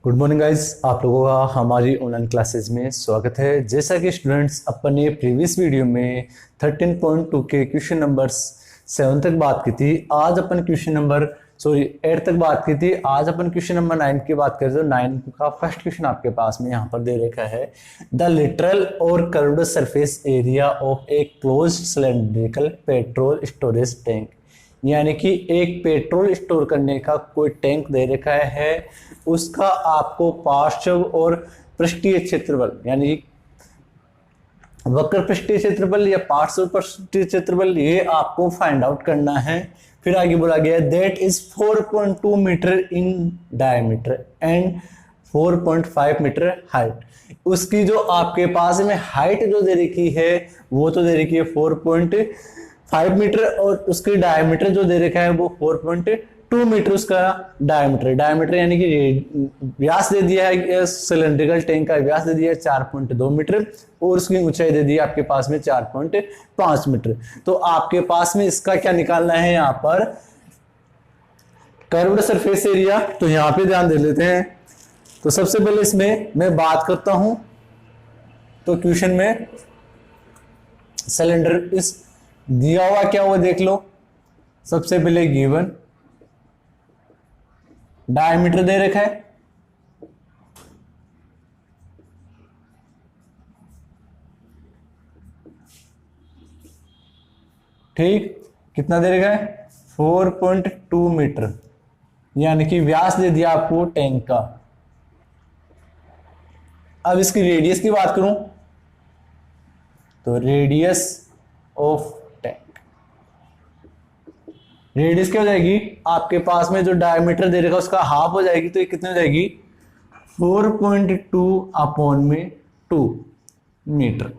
Good morning guys, आप लोगों का हमारी ऑनलाइन क्लासेस में स्वागत है। जैसा कि स्टूडेंट्स अपने प्रीवियस वीडियो में 13.2 के क्वेश्चन नंबर 7 तक बात की थी। आज अपन क्वेश्चन नंबर 8 तक बात की थी। आज अपन क्वेश्चन नंबर 9 की बात करें तो 9 का फर्स्ट क्वेश्चन आपके पास में यहाँ पर दे रखा है। द लिटरल और curved surface area of a closed cylindrical petrol storage tank, यानी कि एक पेट्रोल स्टोर करने का कोई टैंक दे रखा है, उसका आपको पार्श्व और पृष्ठीय क्षेत्रफल यानी वक्र पृष्ठीय क्षेत्रफल या पार्श्व पृष्ठीय क्षेत्रफल ये आपको फाइंड आउट करना है। फिर आगे बोला गया that is 4.2 meter in diameter and 4.5 meter height. उसकी जो आपके पास में हाइट जो दे रखी है वो तो दे रखी है 4.5 मीटर और उसकी डायमीटर जो दे रखा है वो 4.2 मीटर उसका डायमीटर यानी कि व्यास दे दिया है। सिलेंड्रिकल टैंक का व्यास दे दिया है 4.2 मीटर और उसकी ऊंचाई दे दी है आपके पास में 4.5 मीटर। तो आपके पास में इसका क्या निकालना है यहाँ पर कर्व्ड सरफेस एरिया। तो यहाँ पे ध्यान दे लेते हैं। तो सबसे पहले इसमें मैं बात करता हूं तो क्वेश्चन में सिलेंडर इस दिया हुआ क्या हुआ देख लो। सबसे पहले गिवन डायमीटर दे रखा है, ठीक, कितना दे रखा है 4.2 मीटर, यानी कि व्यास दे दिया आपको टैंक का। अब इसकी रेडियस की बात करूं तो रेडियस ऑफ रेडियस क्या हो जाएगी आपके पास में जो डायमीटर दे रखा है उसका हाफ हो जाएगी। तो ये कितनी हो जाएगी 4.2 अपॉन में 2 मीटर,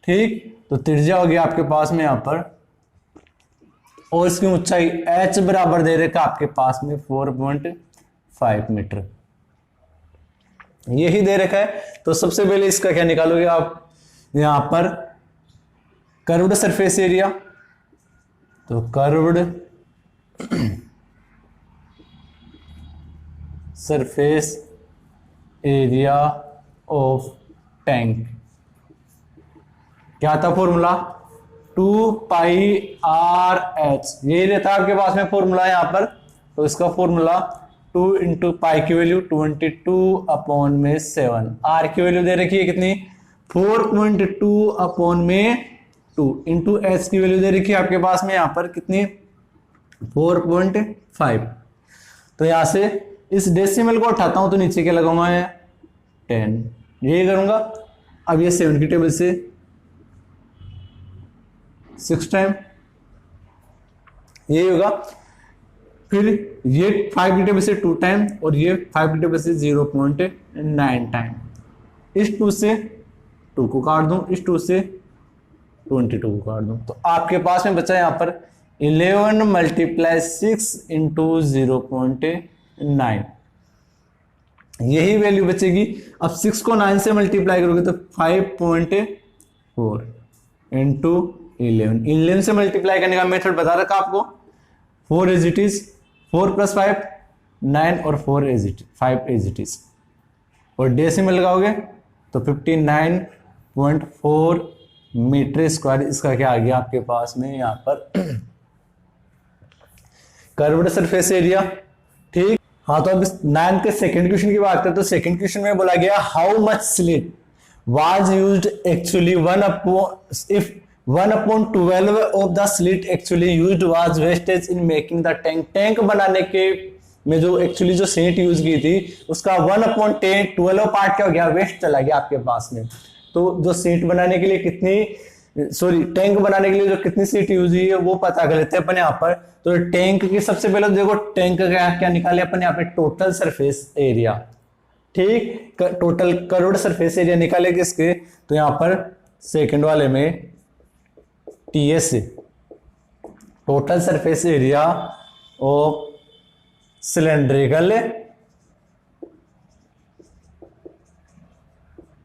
ठीक। तो त्रिज्या हो गया आपके पास में यहां पर और इसकी ऊंचाई h बराबर दे रखा आपके पास में 4.5 मीटर, यही दे रखा है। तो सबसे पहले इसका क्या निकालोगे आप यहां पर कर्व्ड सरफेस एरिया। तो curved surface area of tank क्या था फॉर्मूला 2πr/h, यही रहता है आपके पास में फॉर्मूला यहां पर। तो इसका फॉर्मूला 2 इंटू पाई की वैल्यू 22 अपॉन में 7, आर की वैल्यू दे रखी है कितनी 4.2 अपॉन में 2 इंटू एच की वैल्यू दे रखी है आपके पास में यहां पर कितनी 4.5। तो यहां से इस डेसिमल को उठाता हूं तो नीचे क्या लगाऊंगा 10, यही करूंगा। अब ये 7 की टेबल से 6 टाइम यही होगा, फिर ये 5 की टेबल से 2 टाइम और ये 5 की टेबल से 0.9 टाइम। इस 2 से 2 को काट दूं, इस 2 से 22 को काट दूं, तो आपके पास में बचा यहां पर 11 मल्टीप्लाई 6 इंटू 0.9, यही वैल्यू बचेगी। अब 6 को 9 से मल्टीप्लाई करोगे तो 5.4 इंटू 11 से मल्टीप्लाई करने का मेथड बता रखा आपको। 4 एज इट इज, 4 + 5 9 और 4 as it 5 as it is, और डेसिमल लगाओगे तो 59.4 मीटर स्क्वायर। इसका क्या आ गया आपके पास में यहां पर कर्व्ड सरफेस एरिया, ठीक। हाँ, तो अब 9 के सेकंड क्वेश्चन की बात करें तो सेकंड क्वेश्चन में बोला गया how much slit was used actually 1/12 of the slit actually used was wastage in making the tank. Tank बनाने के में जो एक्चुअली जो स्लिट यूज की थी उसका 1/10 12 पार्ट क्या हो गया वेस्ट चला गया आपके पास में। तो जो सीट बनाने के लिए टैंक बनाने के लिए जो कितनी सीट यूज हुई है वो पता कर लेते हैं अपन यहाँ पर। तो टैंक की सबसे पहले देखो टैंक का क्या निकाले अपन यहाँ पे टोटल सरफेस एरिया, ठीक। टोटल कर्व्ड सरफेस एरिया निकाले किसके तो यहाँ पर सेकंड वाले में TS total surface area of cylindrical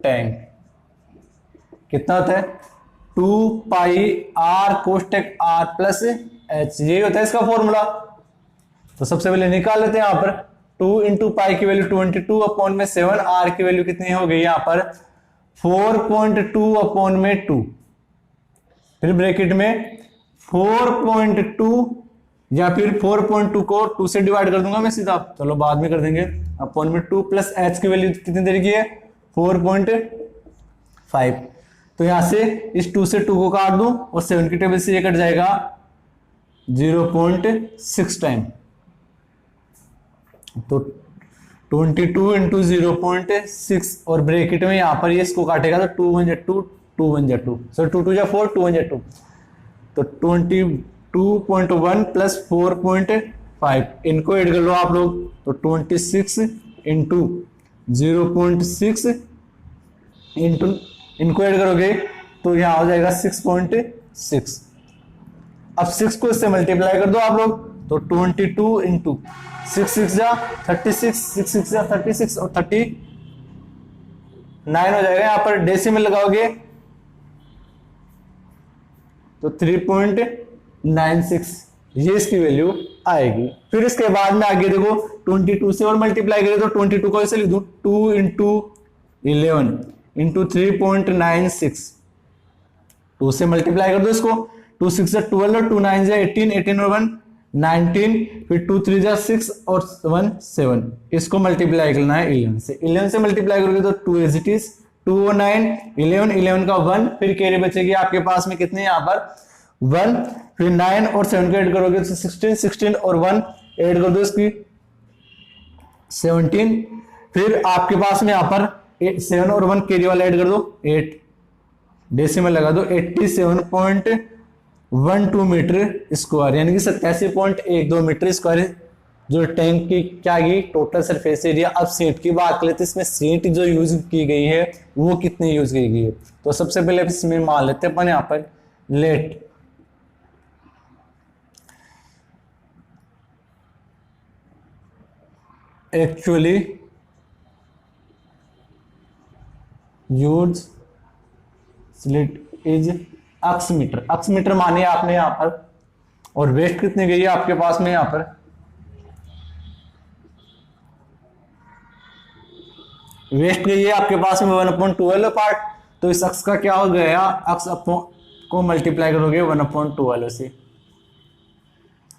tank कितना होता है 2πr कोष्टक r + h, यही होता है इसका फॉर्मूला। तो सबसे पहले निकाल लेते हैं यहां पर 2 इंटू पाई की वैल्यू 22 अपॉन में 7, आर की वैल्यू कितनी हो गई यहाँ पर 4.2 अपॉन में 2, फिर ब्रैकेट में 4.2 या फिर 4.2 को 2 से डिवाइड कर दूंगा मैं सीधा, चलो बाद में कर देंगे, अपॉन में 2 प्लस एच की वैल्यू कितनी देर की है 4.5। तो यहां से इस 2 से 2 को काट दूं और 7 की टेबल से ये कट जाएगा 0.6 टाइम, तो 22 इंटू 0.6 और ब्रैकेट में यहां पर ये इसको काटेगा तो 2 1 2 2 1 2, सो 2 2 जा 4 2 1 2, तो 22.1 प्लस 4.5 इनको ऐड कर लो आप लोग, तो 26 इंटू 0.6 इंटू इनको ऐड करोगे तो यहां हो जाएगा 6.6। अब 6 को इससे मल्टीप्लाई कर दो आप लोग, तो 22 इंटू 6 6 जा 36, 6 6 जा 36 और 39 हो जाएगा। यहां पर डेसिमल लगाओगे तो 3.96 ये इसकी वैल्यू आएगी। फिर इसके बाद में आगे देखो 22 से और मल्टीप्लाई करें तो 22 को ऐसे लिख दूं 2 इंटू 11 इंटू 3.96, 2 से मल्टीप्लाई कर दो इसको, 2 6 जा 12 और 2 9 जा 18, 18 और 1 19, फिर 2 3 जा 6 और 1 7, इसको मल्टीप्लाई करना है 11 से, 11 से मल्टीप्लाई करोगे तो 2 एज इट इज 2 और 9 11, 11 का 1, फिर कैरी बचेगी आपके पास में कितने यहाँ पर 1, फिर 9 और 7 को ऐड करोगे तो 16, 16 और 1 ऐड कर दो इसकी 17, फिर आपके पास में यहाँ पर 7 और 1 कैरी वाला ऐड कर दो 8, डेसिमल लगा दो 87.12 मीटर स्क्वायर, यानी कि 87.12 मीटर स्क्वायर जो टैंक की क्या गई टोटल सरफेस एरिया। अब सीट की बात करें तो इसमें सीट जो यूज की गई है वो कितनी यूज की गई है, तो सबसे पहले इसमें मान लेते हैं अपन यहाँ पर let actually use slit is अक्समीटर, अक्समीटर मानिए आपने यहां पर, और वेस्ट कितनी गई है आपके पास में यहां पर वेस्ट गई है आपके पास में 1/12 पार्ट, तो इस अक्स का क्या हो गया अक्स को मल्टीप्लाई करोगे 1/12 से,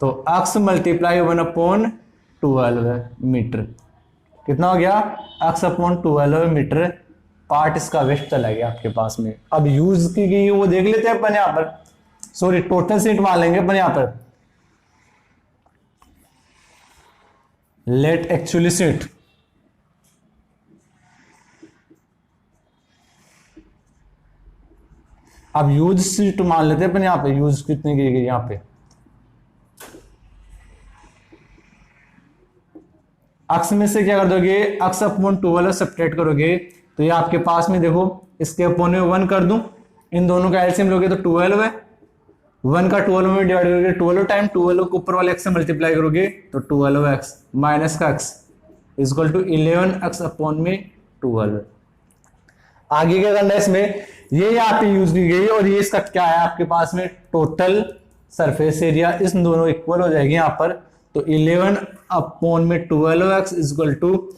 तो अक्स मल्टीप्लाई 1/12 मीटर कितना हो गया अक्स अपॉन 12 मीटर पार्ट इसका वेस्ट चला गया आपके पास में। अब यूज की गई वो देख लेते हैं अपन यहां पर, सॉरी टोटल सीट मान लेंगे अपन यहां पर, लेट एक्चुअली सीट अब यूज सीट मान लेते हैं अपन यहां पे, यूज कितनी की गई यहां पे अक्स में से क्या कर दोगे अक्स अपॉन 12 सब्ट्रैक्ट करोगे तो ये आपके पास में देखो इसके अपॉन में 1 कर दूं, इन दोनों का एलसीएम लोगे तो 12 है, 1 का 12 में डिवाइड करोगे 12 टाइम 12 को ऊपर वाले एक्स से मल्टीप्लाई करोगे तो 12x माइनस का x equal to 11x upon में 12। आगे क्या करना है इसमें, ये यहाँ पे यूज की गई और ये इसका क्या है आपके पास में टोटल सरफेस एरिया, इस दोनों इक्वल हो जाएगी यहाँ पर, तो 11 अपॉन में 12x इक्वल टू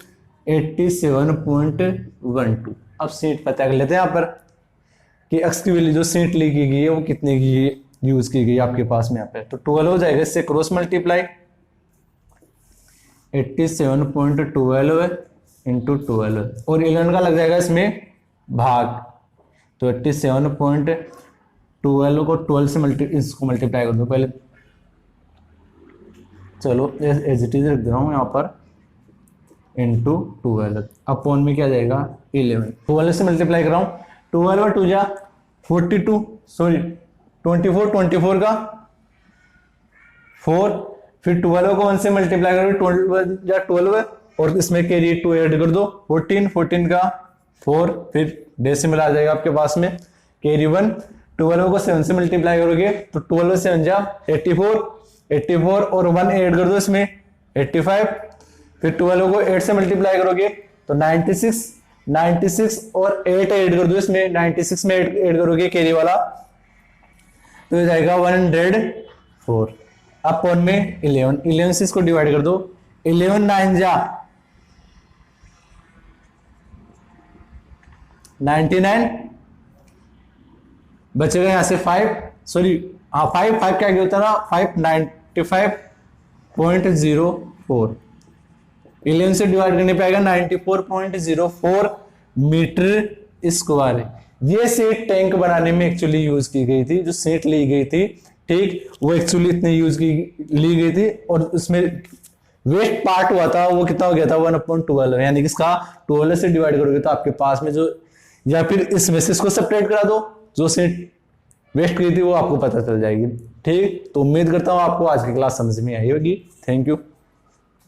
87.12। अब सीट पता कर लेते हैं यहाँ पर कि x की वैल्यू जो सीट ली की गई है वो कितने की यूज की गई आपके पास में यहाँ पे, तो 12 हो जाएगा, इससे क्रॉस मल्टीप्लाई 87.12 इंटू 12 और 11 का लग जाएगा इसमें भाग, तो 87.12 को 12 से इसको मल्टीप्लाई कर दो पहले, चलो एज इट इज रख दे रहा हूँ यहाँ पर इंटू 12 अपॉन में क्या जाएगा 11, 12 से मल्टीप्लाई कर रहा हूँ, 12 और 2 जा 42 सॉरी 24, 24 का 4, फिर 12 को 1 से मल्टीप्लाई करोगे 12 जा 12 और इसमें कैरी 2 ऐड कर दो 14, 14 का 4, फिर डेसिमल आ जाएगा आपके पास में कैरी 1, 12 को 7 से मल्टीप्लाई करोगे तो 12 से 7 जा 84, 84 और 1 ऐड कर दो इसमें 85, फिर 12 को 8 से मल्टीप्लाई करोगे तो 96, 96 और 8 ऐड कर दो इसमें, 96 में ऐड करोगे कैरी वाला तो हो जाएगा 104 अपॉन में 11, 11 से इसको डिवाइड कर दो 11 9 जा 99, बचेगा यहां से 5, सॉरी हाँ 5 क्या होता है ना 595.04, 11 से डिवाइड करने पे आएगा 94.04 मीटर स्क्वायर। ये सीट टैंक बनाने में एक्चुअली यूज की गई थी, जो सीट ली गई थी ठीक वो एक्चुअली इतनी ली गई थी, और उसमें वेस्ट पार्ट हुआ था वो कितना हो गया था 1/12, यानी कि इसका 12 से डिवाइड करोगे तो आपके पास में जो, या फिर इस में से इसको सेपरेट करा दो, जो सीट वेस्ट की थी वो आपको पता चल जाएगी। ठीक, तो उम्मीद करता हूं आपको आज की क्लास समझ में आई होगी। Thank you.